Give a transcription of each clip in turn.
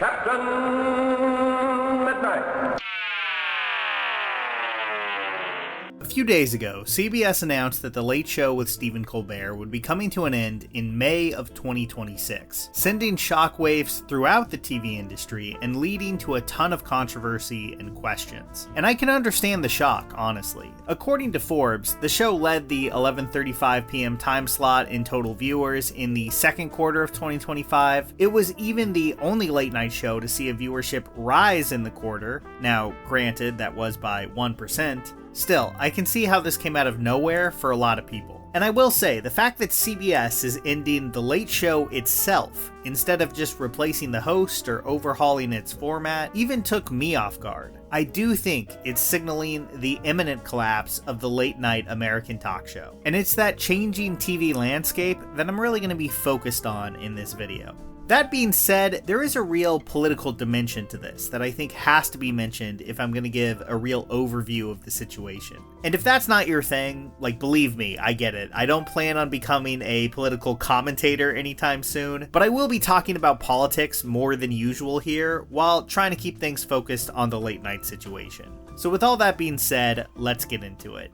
Captain Midnight. A few days ago, CBS announced that The Late Show with Stephen Colbert would be coming to an end in May of 2026, sending shockwaves throughout the TV industry and leading to a ton of controversy and questions. And I can understand the shock, honestly. According to Forbes, the show led the 11:35 p.m. time slot in total viewers in the second quarter of 2025. It was even the only late night show to see a viewership rise in the quarter. Now, granted, that was by 1%. Still, I can see how this came out of nowhere for a lot of people. And I will say, the fact that CBS is ending The Late Show itself, instead of just replacing the host or overhauling its format, even took me off guard. I do think it's signaling the imminent collapse of the late night American talk show. And it's that changing TV landscape that I'm really going to be focused on in this video. That being said, there is a real political dimension to this that I think has to be mentioned if I'm going to give a real overview of the situation. And if that's not your thing, like, believe me, I get it. I don't plan on becoming a political commentator anytime soon, but I will be talking about politics more than usual here while trying to keep things focused on the late night situation. So with all that being said, let's get into it.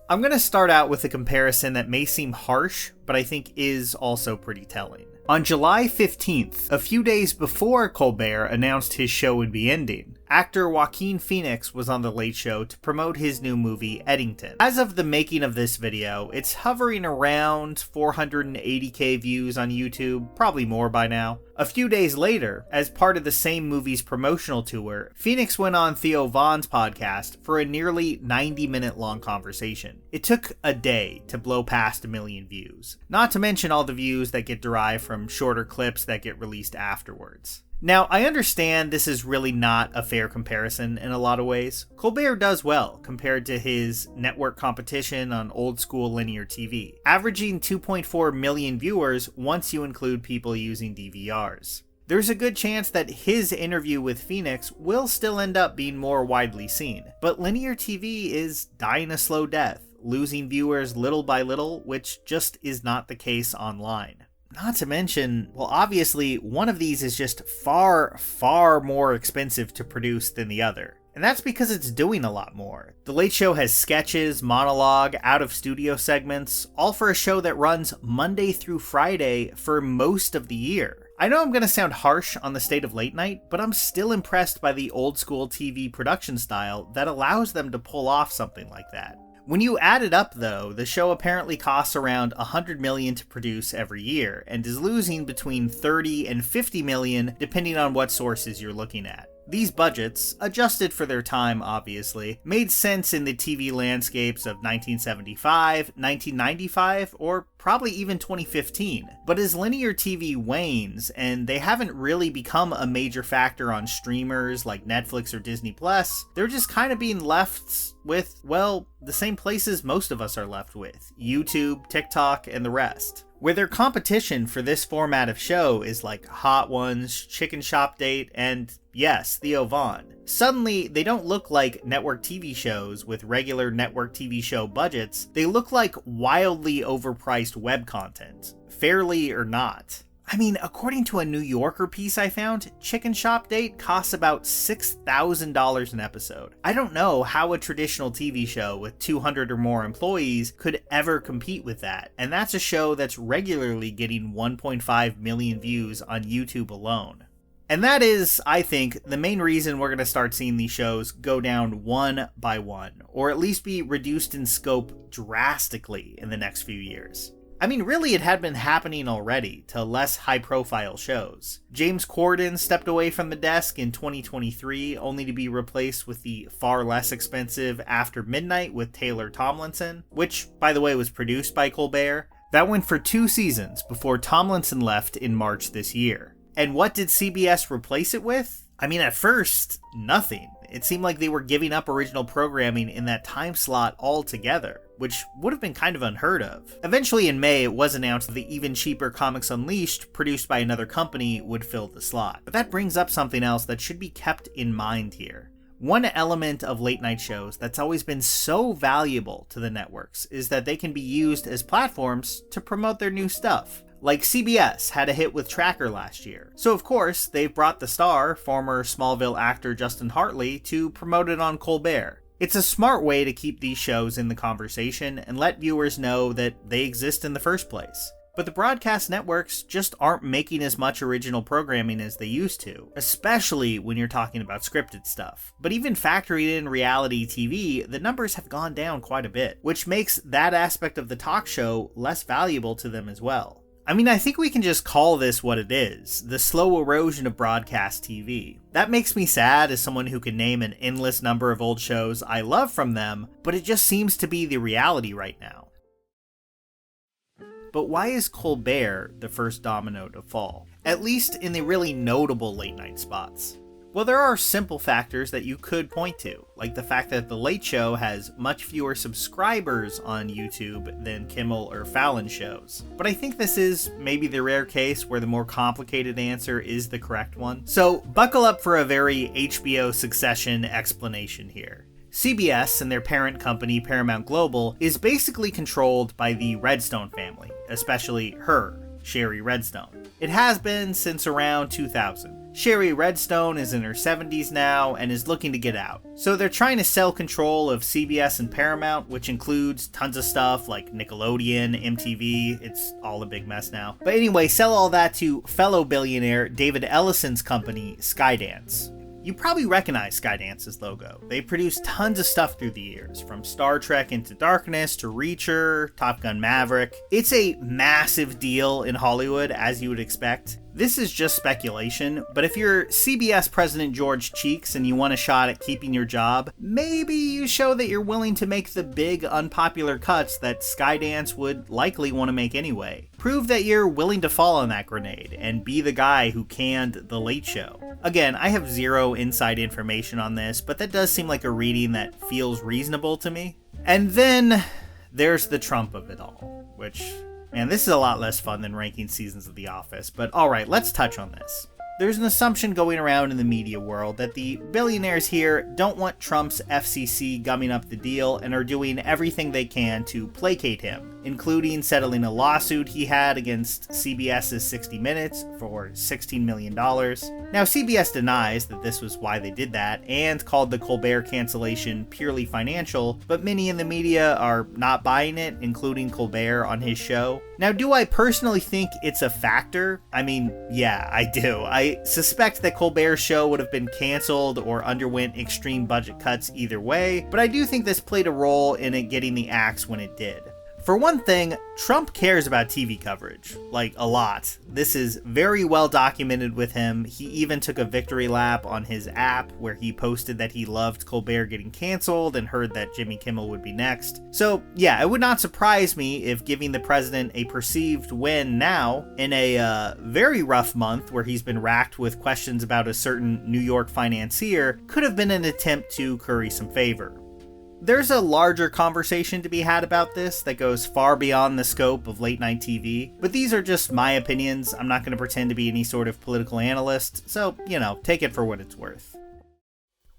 I'm going to start out with a comparison that may seem harsh, but I think is also pretty telling. On July 15th, a few days before Colbert announced his show would be ending, actor Joaquin Phoenix was on The Late Show to promote his new movie, Eddington. As of the making of this video, it's hovering around 480k views on YouTube, probably more by now. A few days later, as part of the same movie's promotional tour, Phoenix went on Theo Von's podcast for a nearly 90-minute long conversation. It took a day to blow past 1 million views, not to mention all the views that get derived from shorter clips that get released afterwards. Now, I understand this is really not a fair comparison in a lot of ways. Colbert does well compared to his network competition on old school linear TV, averaging 2.4 million viewers once you include people using DVRs. There's a good chance that his interview with Phoenix will still end up being more widely seen, but linear TV is dying a slow death, losing viewers little by little, which just is not the case online. Not to mention, well, obviously, one of these is just far, far more expensive to produce than the other. And that's because it's doing a lot more. The Late Show has sketches, monologue, out-of-studio segments, all for a show that runs Monday through Friday for most of the year. I know I'm going to sound harsh on the state of late night, but I'm still impressed by the old-school TV production style that allows them to pull off something like that. When you add it up though, the show apparently costs around $100 million to produce every year, and is losing between $30 and $50 million depending on what sources you're looking at. These budgets, adjusted for their time obviously, made sense in the TV landscapes of 1975, 1995, or probably even 2015. But as linear TV wanes, and they haven't really become a major factor on streamers like Netflix or Disney+, they're just kind of being left with, well, the same places most of us are left with: YouTube, TikTok, and the rest. Where their competition for this format of show is like Hot Ones, Chicken Shop Date, and yes, Theo Von. Suddenly, they don't look like network TV shows with regular network TV show budgets. They look like wildly overpriced web content, fairly or not. I mean, according to a New Yorker piece I found, Chicken Shop Date costs about $6,000 an episode. I don't know how a traditional TV show with 200 or more employees could ever compete with that, and that's a show that's regularly getting 1.5 million views on YouTube alone. And that is, I think, the main reason we're going to start seeing these shows go down one by one, or at least be reduced in scope drastically in the next few years. I mean, really, it had been happening already to less high-profile shows. James Corden stepped away from the desk in 2023, only to be replaced with the far less expensive After Midnight with Taylor Tomlinson, which, by the way, was produced by Colbert. That went for 2 seasons before Tomlinson left in March this year. And what did CBS replace it with? I mean, at first, nothing. It seemed like they were giving up original programming in that time slot altogether, which would have been kind of unheard of. Eventually in May, it was announced that the even cheaper Comics Unleashed, produced by another company, would fill the slot. But that brings up something else that should be kept in mind here. One element of late night shows that's always been so valuable to the networks is that they can be used as platforms to promote their new stuff. Like CBS had a hit with Tracker last year. So of course, they've brought the star, former Smallville actor Justin Hartley, to promote it on Colbert. It's a smart way to keep these shows in the conversation and let viewers know that they exist in the first place. But the broadcast networks just aren't making as much original programming as they used to, especially when you're talking about scripted stuff. But even factoring in reality TV, the numbers have gone down quite a bit, which makes that aspect of the talk show less valuable to them as well. I mean, I think we can just call this what it is, the slow erosion of broadcast TV. That makes me sad as someone who can name an endless number of old shows I love from them, but it just seems to be the reality right now. But why is Colbert the first domino to fall? At least in the really notable late night spots. Well, there are simple factors that you could point to, like the fact that The Late Show has much fewer subscribers on YouTube than Kimmel or Fallon shows. But I think this is maybe the rare case where the more complicated answer is the correct one. So buckle up for a very HBO Succession explanation here. CBS and their parent company Paramount Global is basically controlled by the Redstone family, especially her, Sherry Redstone. It has been since around 2000. Sherry Redstone is in her 70s now and is looking to get out. So they're trying to sell control of CBS and Paramount, which includes tons of stuff like Nickelodeon, MTV, it's all a big mess now. But anyway, sell all that to fellow billionaire David Ellison's company, Skydance. You probably recognize Skydance's logo. They produced tons of stuff through the years, from Star Trek Into Darkness to Reacher, Top Gun Maverick. It's a massive deal in Hollywood, as you would expect. This is just speculation, but if you're CBS President George Cheeks and you want a shot at keeping your job, maybe you show that you're willing to make the big unpopular cuts that Skydance would likely want to make anyway. Prove that you're willing to fall on that grenade and be the guy who canned The Late Show. Again, I have zero inside information on this, but that does seem like a reading that feels reasonable to me. And then there's the Trump of it all, which... man, this is a lot less fun than ranking seasons of The Office, but alright, let's touch on this. There's an assumption going around in the media world that the billionaires here don't want Trump's FCC gumming up the deal and are doing everything they can to placate him, including settling a lawsuit he had against CBS's 60 Minutes for $16 million. Now, CBS denies that this was why they did that and called the Colbert cancellation purely financial, but many in the media are not buying it, including Colbert on his show. Now, do I personally think it's a factor? I mean, yeah, I do. I suspect that Colbert's show would have been canceled or underwent extreme budget cuts either way, but I do think this played a role in it getting the axe when it did. For one thing, Trump cares about TV coverage, like a lot. This is very well documented with him. He even took a victory lap on his app where he posted that he loved Colbert getting canceled and heard that Jimmy Kimmel would be next. So yeah, it would not surprise me if giving the president a perceived win now, in a very rough month where he's been racked with questions about a certain New York financier, could have been an attempt to curry some favor. There's a larger conversation to be had about this that goes far beyond the scope of late night TV, but these are just my opinions. I'm not going to pretend to be any sort of political analyst, so, take it for what it's worth.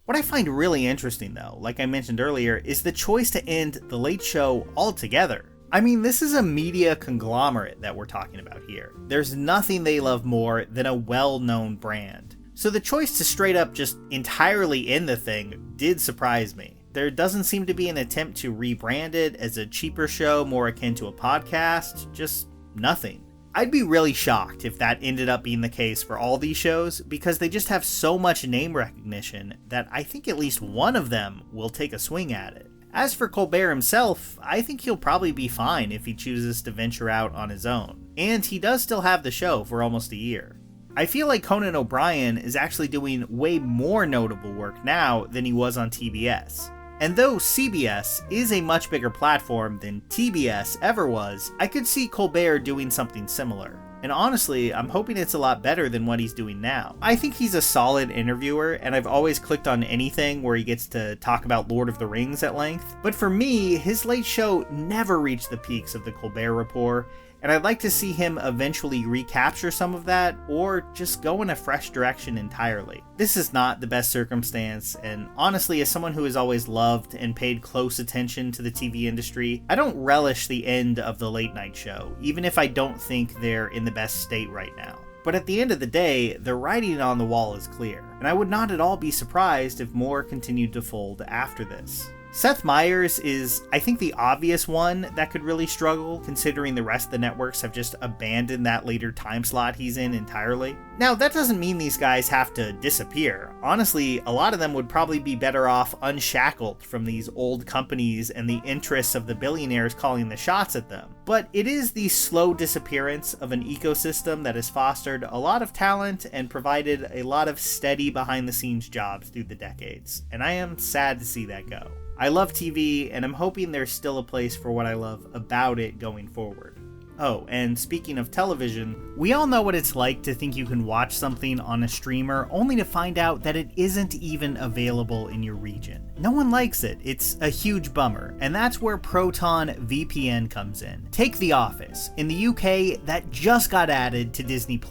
What I find really interesting though, like I mentioned earlier, is the choice to end The Late Show altogether. I mean, this is a media conglomerate that we're talking about here. There's nothing they love more than a well-known brand. So the choice to straight up just entirely end the thing did surprise me. There doesn't seem to be an attempt to rebrand it as a cheaper show more akin to a podcast, just nothing. I'd be really shocked if that ended up being the case for all these shows, because they just have so much name recognition that I think at least one of them will take a swing at it. As for Colbert himself, I think he'll probably be fine if he chooses to venture out on his own. And he does still have the show for almost a year. I feel like Conan O'Brien is actually doing way more notable work now than he was on TBS. And though CBS is a much bigger platform than TBS ever was, I could see Colbert doing something similar. And honestly, I'm hoping it's a lot better than what he's doing now. I think he's a solid interviewer, and I've always clicked on anything where he gets to talk about Lord of the Rings at length. But for me, his Late Show never reached the peaks of the Colbert Report, and I'd like to see him eventually recapture some of that, or just go in a fresh direction entirely. This is not the best circumstance, and honestly, as someone who has always loved and paid close attention to the TV industry, I don't relish the end of the late night show, even if I don't think they're in the best state right now. But at the end of the day, the writing on the wall is clear, and I would not at all be surprised if more continued to fold after this. Seth Meyers is, I think, the obvious one that could really struggle, considering the rest of the networks have just abandoned that later time slot he's in entirely. Now, that doesn't mean these guys have to disappear. Honestly, a lot of them would probably be better off unshackled from these old companies and the interests of the billionaires calling the shots at them. But it is the slow disappearance of an ecosystem that has fostered a lot of talent and provided a lot of steady behind-the-scenes jobs through the decades, and I am sad to see that go. I love TV, and I'm hoping there's still a place for what I love about it going forward. Oh, and speaking of television, we all know what it's like to think you can watch something on a streamer only to find out that it isn't even available in your region. No one likes it. It's a huge bummer, and that's where Proton VPN comes in. Take The Office. In the UK, that just got added to Disney+,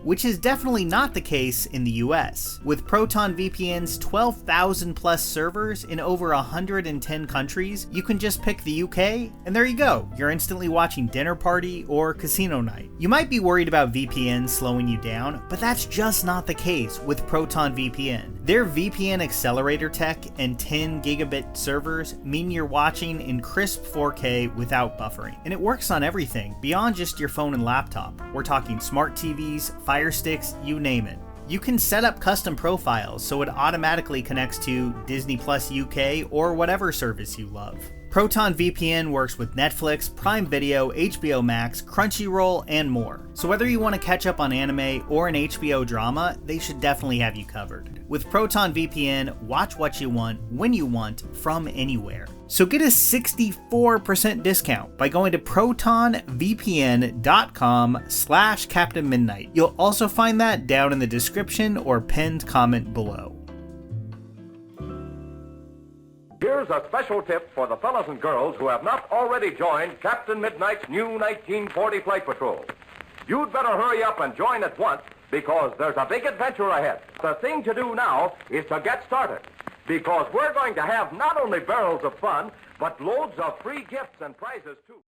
which is definitely not the case in the US. With Proton VPN's 12,000 plus servers in over 110 countries, you can just pick the UK, and there you go. You're instantly watching Dinner Party or Casino Night. You might be worried about VPN slowing you down, but that's just not the case with Proton VPN. Their VPN accelerator tech and 10 gigabit servers mean you're watching in crisp 4K without buffering. And it works on everything beyond just your phone and laptop. We're talking smart TVs, Fire Sticks, you name it. You can set up custom profiles so it automatically connects to Disney Plus UK or whatever service you love. Proton VPN works with Netflix, Prime Video, HBO Max, Crunchyroll, and more. So whether you want to catch up on anime or an HBO drama, they should definitely have you covered. With Proton VPN, watch what you want, when you want, from anywhere. So get a 64% discount by going to protonvpn.com/captainmidnight. You'll also find that down in the description or pinned comment below. Here's a special tip for the fellas and girls who have not already joined Captain Midnight's new 1940 Flight Patrol. You'd better hurry up and join at once, because there's a big adventure ahead. The thing to do now is to get started, because we're going to have not only barrels of fun, but loads of free gifts and prizes, too.